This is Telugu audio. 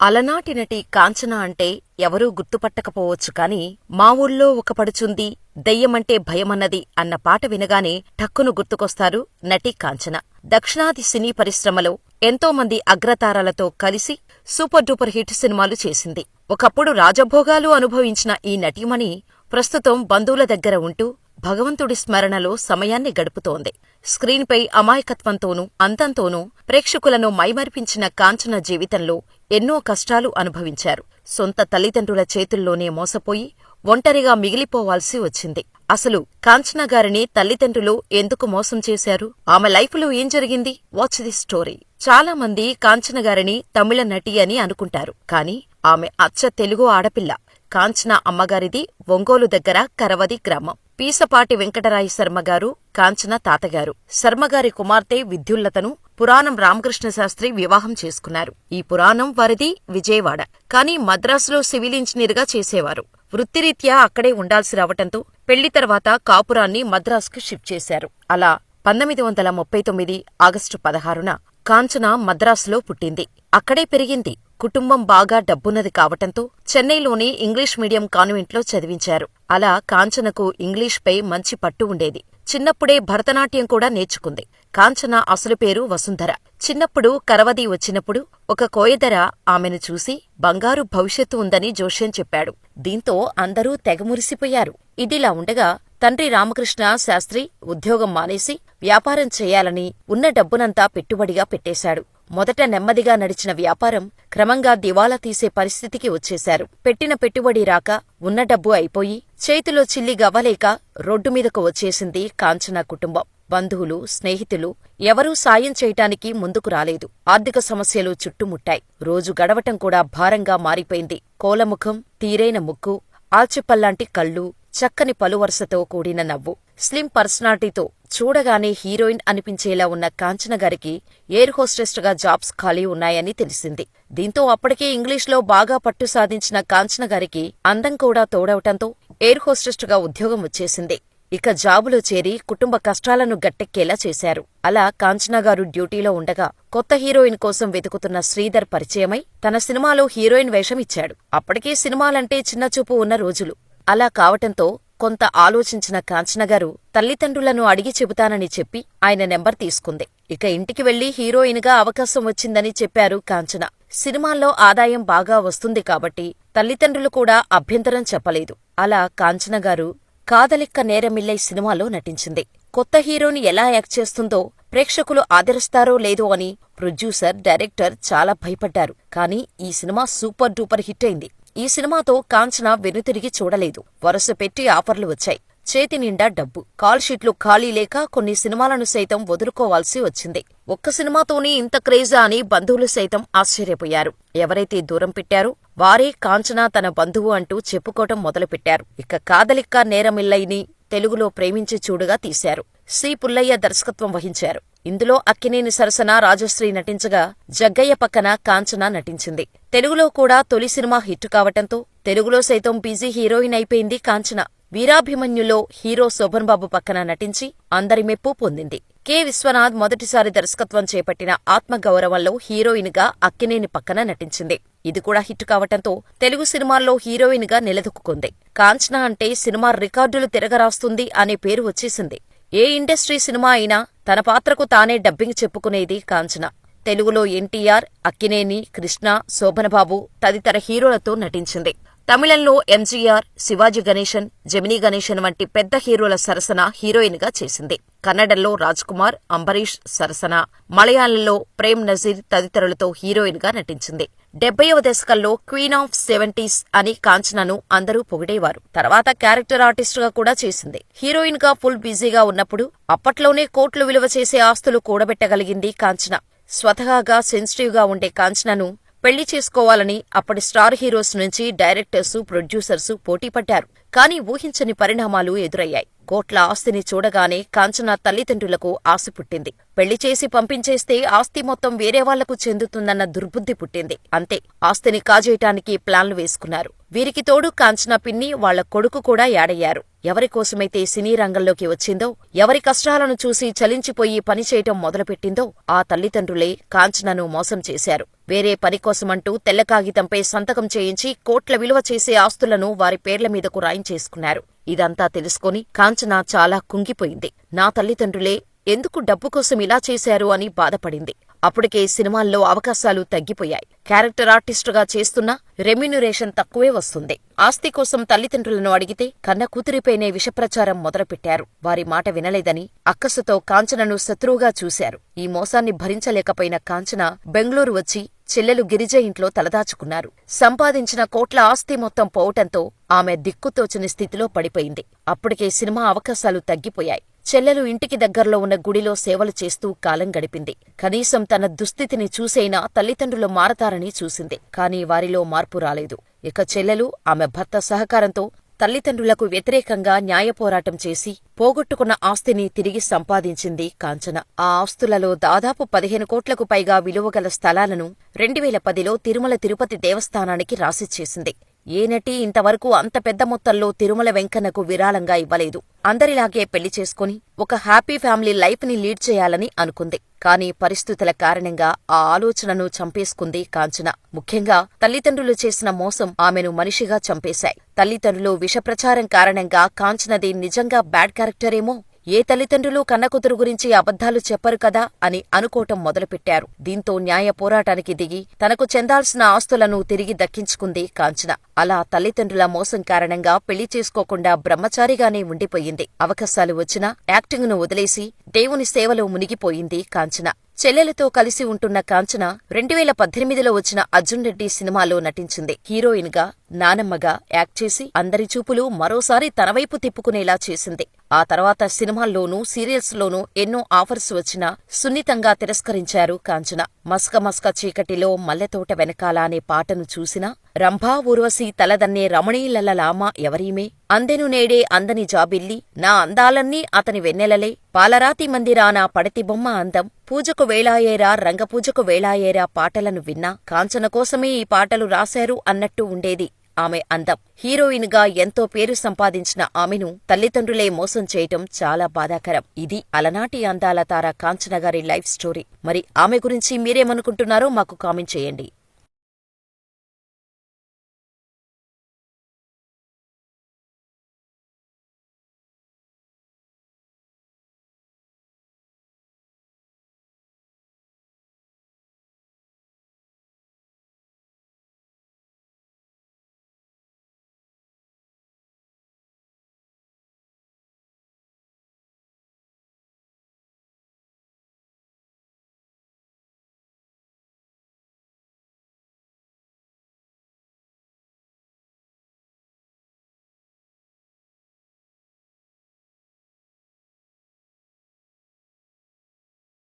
అలనాటి నటి కాంచన అంటే ఎవరూ గుర్తుపట్టకపోవచ్చు కాని మా ఊళ్ళో ఒక పడుచుంది, దెయ్యమంటే భయమన్నది అన్న పాట వినగానే ఠక్కును గుర్తుకొస్తారు నటి కాంచన. దక్షిణాది సినీ పరిశ్రమలో ఎంతోమంది అగ్రతారలతో కలిసి సూపర్ డూపర్ హిట్ సినిమాలు చేసింది. ఒకప్పుడు రాజభోగాలు అనుభవించిన ఈ నటీమణి ప్రస్తుతం బంధువుల దగ్గర ఉంటూ భగవంతుడి స్మరణలో సమయాన్ని గడుపుతోంది. స్క్రీన్పై అమాయకత్వంతోనూ అంతంతోనూ ప్రేక్షకులను మైమరిపించిన కాంచన జీవితంలో ఎన్నో కష్టాలు అనుభవించారు. సొంత తల్లిదండ్రుల చేతుల్లోనే మోసపోయి ఒంటరిగా మిగిలిపోవాల్సి వచ్చింది. అసలు కాంచన గారిని తల్లిదండ్రులు ఎందుకు మోసం చేశారు? ఆమె లైఫ్లో ఏం జరిగింది? Watch the story. చాలా మంది కాంచన గారిని తమిళ నటి అని అనుకుంటారు. కాని ఆమె అచ్చ తెలుగు ఆడపిల్ల. కాంచన అమ్మగారిది ఒంగోలు దగ్గర కరవది గ్రామం. పీసపాటి వెంకటరాయ శర్మగారు కాంచన తాతగారు. శర్మగారి కుమార్తె విద్యుల్లతను పురాణం రామకృష్ణశాస్త్రి వివాహం చేసుకున్నారు. ఈ పురాణం వారిది విజయవాడ. కాని మద్రాసులో సివిల్ ఇంజనీర్గా చేసేవారు. వృత్తిరీత్యా అక్కడే ఉండాల్సి రావటంతో పెళ్లి తర్వాత కాపురాన్ని మద్రాసుకు షిఫ్ట్ చేశారు. అలా 1939 ఆగస్టు 16న కాంచన మద్రాసులో పుట్టింది. అక్కడే పెరిగింది. కుటుంబం బాగా డబ్బున్నది కావటంతో చెన్నైలోని ఇంగ్లీష్ మీడియం కాన్వెంట్లో చదివించారు. అలా కాంచనకు ఇంగ్లీష్పై మంచి పట్టు ఉండేది. చిన్నప్పుడే భరతనాట్యం కూడా నేర్చుకుంది. కాంచన అసలు పేరు వసుంధర. చిన్నప్పుడు కరవది వచ్చినప్పుడు ఒక కోయదర ఆమెను చూసి బంగారు భవిష్యత్తు ఉందని జోష్యం చెప్పాడు. దీంతో అందరూ తెగమురిసిపోయారు. ఇదిలా ఉండగా తండ్రి రామకృష్ణ శాస్త్రి ఉద్యోగం మానేసి వ్యాపారం చేయాలని ఉన్న డబ్బునంతా పెట్టుబడిగా పెట్టేశాడు. మొదట నెమ్మదిగా నడిచిన వ్యాపారం క్రమంగా దివాలా తీసే పరిస్థితికి వచ్చేశారు. పెట్టిన పెట్టుబడి రాక ఉన్న డబ్బు అయిపోయి చేతిలో చిల్లి గవ్వలేక రోడ్డుమీదకు వచ్చేసింది కాంచన కుటుంబం. బంధువులు, స్నేహితులు ఎవరూ సాయం చేయటానికి ముందుకు రాలేదు. ఆర్థిక సమస్యలు చుట్టుముట్టాయి. రోజు గడవటం కూడా భారంగా మారిపోయింది. కోలముఖం, తీరైన ముక్కు, ఆల్చిప్పల్లాంటి కళ్ళు, చక్కని పలువరుసతో కూడిన నవ్వు, స్లిమ్ పర్సనాలిటీతో చూడగానే హీరోయిన్ అనిపించేలా ఉన్న కాంచన గారికి ఎయిర్ హోస్టెస్గా జాబ్స్ ఖాళీ ఉన్నాయని తెలిసింది. దీంతో అప్పటికే ఇంగ్లీష్లో బాగా పట్టు సాధించిన కాంచన గారికి అందం కూడా తోడవటంతో ఎయిర్ హోస్టెస్గా ఉద్యోగం వచ్చేసింది. ఇక జాబులో చేరి కుటుంబ కష్టాలను గట్టెక్కేలా చేశారు. అలా కాంచన గారు డ్యూటీలో ఉండగా కొత్త హీరోయిన్ కోసం వెతుకుతున్న శ్రీధర్ పరిచయమై తన సినిమాలో హీరోయిన్ వేషం ఇచ్చాడు. అప్పటికే సినిమాలంటే చిన్నచూపు ఉన్న రోజులు. అలా కావటంతో కొంత ఆలోచించిన కాంచనగారు తల్లిదండ్రులను అడిగి చెబుతానని చెప్పి ఆయన నెంబర్ తీసుకుంది. ఇక ఇంటికి వెళ్లి హీరోయిన్గా అవకాశం వచ్చిందని చెప్పారు కాంచన. సినిమాల్లో ఆదాయం బాగా వస్తుంది కాబట్టి తల్లిదండ్రులు కూడా అభ్యంతరం చెప్పలేదు. అలా కాంచనగారు కాదలిక్క నేరమిల్లై సినిమాలో నటించింది. కొత్త హీరోని ఎలా యాక్ట్ చేస్తుందో ప్రేక్షకులు ఆదరిస్తారో లేదో అని ప్రొడ్యూసర్, డైరెక్టర్ చాలా భయపడ్డారు. కానీ ఈ సినిమా సూపర్ డూపర్ హిట్ అయింది. ఈ సినిమాతో కాంచన వెనుతిరిగి చూడలేదు. వరుస పెట్టి ఆఫర్లు వచ్చాయి. చేతి నిండా డబ్బు. కాల్షీట్లు ఖాళీ లేక కొన్ని సినిమాలను సైతం వదులుకోవాల్సి వచ్చింది. ఒక్క సినిమాతోనే ఇంత క్రేజా అని బంధువులు సైతం ఆశ్చర్యపోయారు. ఎవరైతే దూరం పెట్టారో వారే కాంచన తన బంధువు అంటూ చెప్పుకోవటం మొదలుపెట్టారు. ఇక కాదలిక్క నేరమిల్లైని తెలుగులో ప్రేమించి చూడుగా తీశారు. సి. పుల్లయ్య దర్శకత్వం వహించారు. ఇందులో అక్కినేని సరసన రాజశ్రీ నటించగా జగ్గయ్య పక్కన కాంచన నటించింది. తెలుగులో కూడా తొలి సినిమా హిట్ కావటంతో తెలుగులో సైతం బిజీ హీరోయిన్ అయిపోయింది కాంచన. వీరాభిమన్యులో హీరో శోభన్ బాబు పక్కన నటించి అందరి మెప్పు పొందింది. కె. విశ్వనాథ్ మొదటిసారి దర్శకత్వం చేపట్టిన ఆత్మగౌరవంలో హీరోయిన్గా అక్కినేని పక్కన నటించింది. ఇది కూడా హిట్ కావటంతో తెలుగు సినిమాల్లో హీరోయిన్గా నిలదొక్కుంది. కాంచన అంటే సినిమా రికార్డులు తిరగరాస్తుంది అనే పేరు వచ్చేసింది. ఏ ఇండస్ట్రీ సినిమా అయినా తన పాత్రకు తానే డబ్బింగ్ చెప్పుకునేది కాంచన. తెలుగులో ఎన్టీఆర్, అక్కినేని, కృష్ణ, శోభనబాబు తదితర హీరోలతో నటించింది. తమిళంలో ఎంజీఆర్, శివాజీ గణేశన్, జెమినీ గణేశన్ వంటి పెద్ద హీరోల సరసన హీరోయిన్గా చేసింది. కన్నడంలో రాజ్కుమార్, అంబరీష్ సరసన, మలయాళంలో ప్రేమ్ నజీర్ తదితరులతో హీరోయిన్గా నటించింది. 70వ దశకంలో క్వీన్ ఆఫ్ 70s అని కాంచనను అందరూ పొగిడేవారు. తర్వాత క్యారెక్టర్ ఆర్టిస్టుగా కూడా చేసింది. హీరోయిన్గా ఫుల్ బిజీగా ఉన్నప్పుడు అప్పట్లోనే కోట్లు విలువ చేసే ఆస్తులు కూడబెట్టగలిగింది కాంచన. స్వతహాగా సెన్సిటివ్గా ఉండే కాంచనను పెళ్లి చేసుకోవాలని అప్పటి స్టార్ హీరోస్ నుంచి డైరెక్టర్సు, ప్రొడ్యూసర్సు పోటీపడ్డారు. కానీ ఊహించని పరిణామాలు ఎదురయ్యాయి. కోట్ల ఆస్తిని చూడగానే కాంచన తల్లిదండ్రులకు ఆశ పుట్టింది. పెళ్లి చేసి పంపించేస్తే ఆస్తి మొత్తం వేరే వాళ్లకు చెందుతుందన్న దుర్బుద్ధి పుట్టింది. అంతే, ఆస్తిని కాజేయటానికి ప్లాన్లు వేసుకున్నారు. వీరికి తోడు కాంచన పిన్ని వాళ్ల కొడుకు కూడా యాడయ్యారు. ఎవరికోసమైతే సినీ రంగంలోకి వచ్చిందో, ఎవరి కష్టాలను చూసి చలించిపోయి పనిచేయటం మొదలుపెట్టిందో ఆ తల్లిదండ్రులే కాంచనను మోసం చేశారు. వేరే పనికోసమంటూ తెల్ల కాగితంపై సంతకం చేయించి కోట్ల విలువ చేసే ఆస్తులను వారి పేర్ల మీదకు రాయించేసుకున్నారు. ఇదంతా తెలుసుకొని కాంచన చాలా కుంగిపోయింది. నా తల్లిదండ్రులే ఎందుకు డబ్బు కోసం ఇలా చేశారు అని బాధపడింది. అప్పటికే సినిమాల్లో అవకాశాలు తగ్గిపోయాయి. క్యారెక్టర్ ఆర్టిస్టుగా చేస్తున్నా రెమ్యునరేషన్ తక్కువే వస్తుంది. ఆస్తి కోసం తల్లిదండ్రులను అడిగితే కన్న కూతురిపైనే విషప్రచారం మొదలుపెట్టారు. వారి మాట వినలేదని అక్కసుతో కాంచనను శత్రువుగా చూశారు. ఈ మోసాన్ని భరించలేకపోయిన కాంచన బెంగళూరు వచ్చి చెల్లెలు గిరిజ ఇంట్లో తలదాచుకున్నారు. సంపాదించిన కోట్ల ఆస్తి మొత్తం పోవటంతో ఆమె దిక్కుతోచని స్థితిలో పడిపోయింది. అప్పటికే సినిమా అవకాశాలు తగ్గిపోయాయి. చెల్లెలు ఇంటికి దగ్గరలో ఉన్న గుడిలో సేవలు చేస్తూ కాలం గడిపింది. కనీసం తన దుస్థితిని చూసైనా తల్లిదండ్రులు మారతారని చూసింది. కాని వారిలో మార్పు రాలేదు. ఇక చెల్లెలు ఆమె భర్త సహకారంతో తల్లిదండ్రులకు వ్యతిరేకంగా న్యాయ పోరాటం చేసి పోగొట్టుకున్న ఆస్తిని తిరిగి సంపాదించింది కాంచన. ఆ ఆస్తులలో దాదాపు 15 కోట్లకు పైగా విలువగల స్థలాలను 2010లో తిరుమల తిరుపతి దేవస్థానానికి రాసిచ్చేసింది. ఏ నటి ఇంతవరకు అంత పెద్ద మొత్తంలో తిరుమల వెంకన్నకు విరాళంగా ఇవ్వలేదు. అందరిలాగే పెళ్లి చేసుకుని ఒక హ్యాపీ ఫ్యామిలీ లైఫ్ ని లీడ్ చేయాలని అనుకుంది. కానీ పరిస్థితుల కారణంగా ఆ ఆలోచనను చంపేసుకుంది కాంచన. ముఖ్యంగా తల్లిదండ్రులు చేసిన మోసం ఆమెను మనిషిగా చంపేశాయి. తల్లిదండ్రులు విషప్రచారం కారణంగా కాంచనది నిజంగా బ్యాడ్ క్యారెక్టరేమో, ఏ తల్లిదండ్రులు కన్నకూతురు గురించి అబద్ధాలు చెప్పరు కదా అని అనుకోవటం మొదలుపెట్టారు. దీంతో న్యాయ పోరాటానికి దిగి తనకు చెందాల్సిన ఆస్తులను తిరిగి దక్కించుకుంది కాంచన. అలా తల్లిదండ్రుల మోసం కారణంగా పెళ్లి చేసుకోకుండా బ్రహ్మచారిగానే ఉండిపోయింది. అవకాశాలు వచ్చినా యాక్టింగును వదిలేసి దేవుని సేవలో మునిగిపోయింది కాంచన. చెల్లెలతో కలిసి ఉంటున్న కాంచన 2018లో వచ్చిన అర్జున్ రెడ్డి సినిమాలో నటించింది. హీరోయిన్ గా, నానమ్మగా యాక్ట్ చేసి అందరి చూపులు మరోసారి తనవైపు తిప్పుకునేలా చేసింది. ఆ తర్వాత సినిమాల్లోనూ సీరియల్స్ లోనూ ఎన్నో ఆఫర్స్ వచ్చినా సున్నితంగా తిరస్కరించారు కాంచన. మస్క మస్క చీకటిలో మల్లెతోట వెనకాల అనే పాటను చూసినా రంభా ఊర్వశి తలదన్నే రమణీలలలామా ఎవరీమే, అందెను నేడే అందని జాబిల్లి, నా అందాలన్నీ అతని వెన్నెలలే, పాలరాతి మందిరాన పడతి బొమ్మ అందం, పూజకు వేళాయేరా రంగపూజకు వేళాయేరా పాటలను విన్నా కాంచన కోసమే ఈ పాటలు రాశారు అన్నట్టు ఉండేది ఆమె అందం. హీరోయిన్ గా ఎంతో పేరు సంపాదించిన ఆమెను తల్లిదండ్రులే మోసం చేయటం చాలా బాధాకరం. ఇది అలనాటి అందాల తార కాంచన గారి లైఫ్ స్టోరీ. మరి ఆమె గురించి మీరేమనుకుంటున్నారో మాకు కామెంట్ చేయండి.